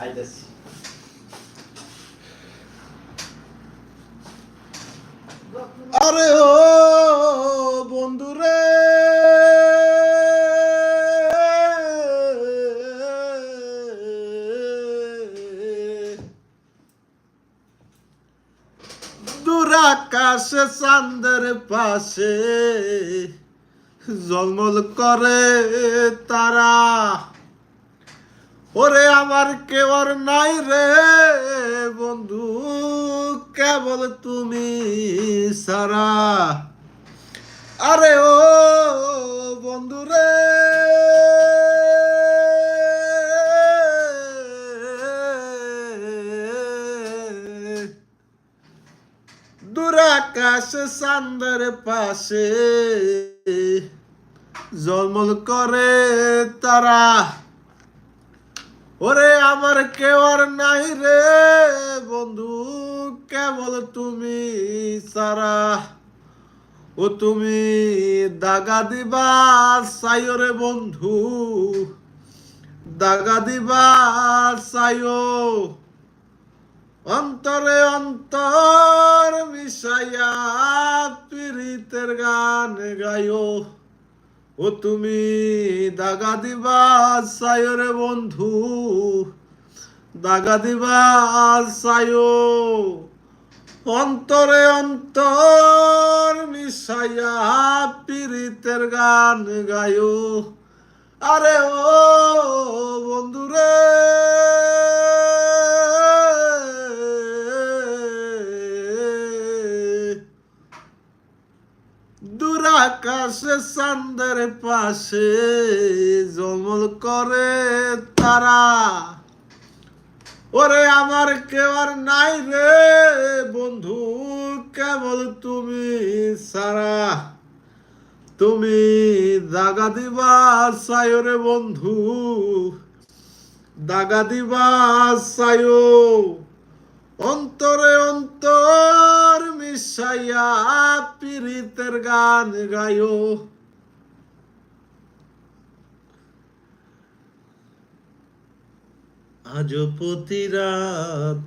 আইতাছি। আরে ও বন্ধুরে, দূর আকাশে চাঁদের পাশে জলমল করে তারা। ওরে আমার কেউ আর নাই রে বন্ধু, কেবল তুমি সারা। আরে ও বন্ধু রে, দূর আকাশ চাঁদের পাশে জলমল করে তারা। ওরে আমার কেউ আর নাই রে বন্ধু, কেবল তুমি সারা। ও তুমি দাগা দিবা চাইও রে বন্ধু, দাগা দিবা চাইও। অন্তরে অন্তর মিশাইয়া পীড়িতের গান গাইও। ও তুমি দাগা দিবা চাইও রে বন্ধু, দাগা দিবা চাইও। অন্তরে অন্তর মিশাইয়া পীড়িতের গান গাইও। আরে ও বন্ধু রে, দূর আকাশে চাঁদের পাশে জলমল করে তারা। ওরে আমার কেউ আর নাই রে বন্ধু, কেবল তুমি সারা। তুমি দাগা দিবা চাইও রে বন্ধু, দাগা দিবা চাইও। অন্তরে অন্তর মিশাইয়া পীড়িতের গান গাইও। আজ প্রতি রাত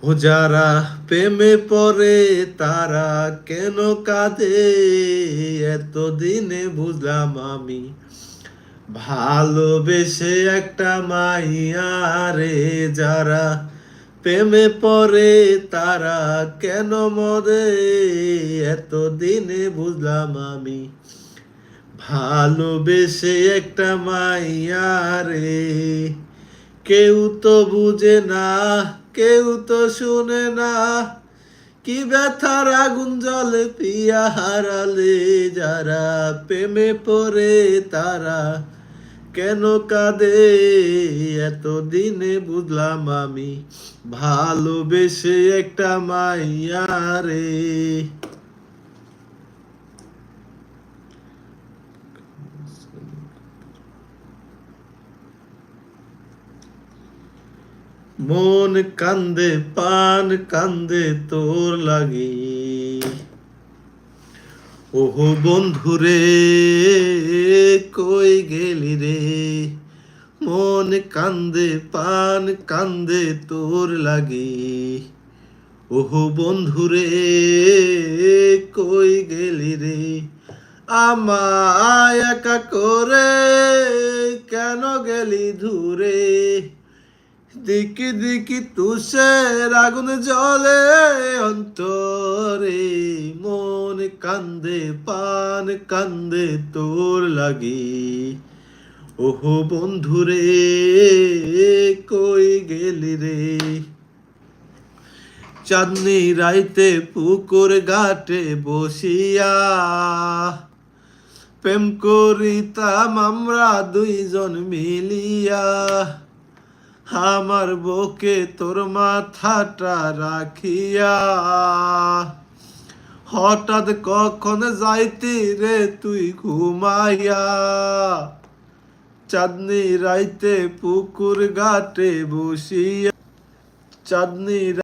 ও যারা প্রেমে পড়ে তারা কেন কাঁদে, এতদিনে বুঝলাম আমি ভালোবেসে একটা মাইয়ারে। যারা প্রেমে পড়ে তারা কেন মরে, এতদিনে বুঝলাম আমি ভালোবেসে একটা মাইয়ারে। কেউ তো বুঝে না, কেউ তো শুনে না, কি ব্যথার আগুন জলে পিয়া হারালে। যারা প্রেমে পড়ে তারা কেন কাঁদে, এতদিনে বুঝলাম আমি ভালোবেসে একটা মাইয়ারে। মন কান্দে পান কান্দে তোর লাগি, ওহো বন্ধুরে কই গেলি রে। মন কান্দে পান কান্দে তোর লাগি, ওহো বন্ধুরে কই গেলি রে। আমায় একা করে কেন গেলি দূরে, দিকি দিকি তুষের আগুন জ্বলে অন্তরে। মন কান্দে পান কান্দে তোর লাগি, ওহো বন্ধুরে কই গেলি রে। চাঁদনি রাইতে পুকুর ঘাটে বসিয়া প্রেম করিতাম আমরা দুইজন মিলিয়া। আমার বুকে তোর মাথাটা রাখিয়া, হঠাৎ কখন যাইতি রে তুই ঘুমাইয়া। চাঁদনি রাইতে পুকুর ঘাটে বসিয়া, চাঁদনি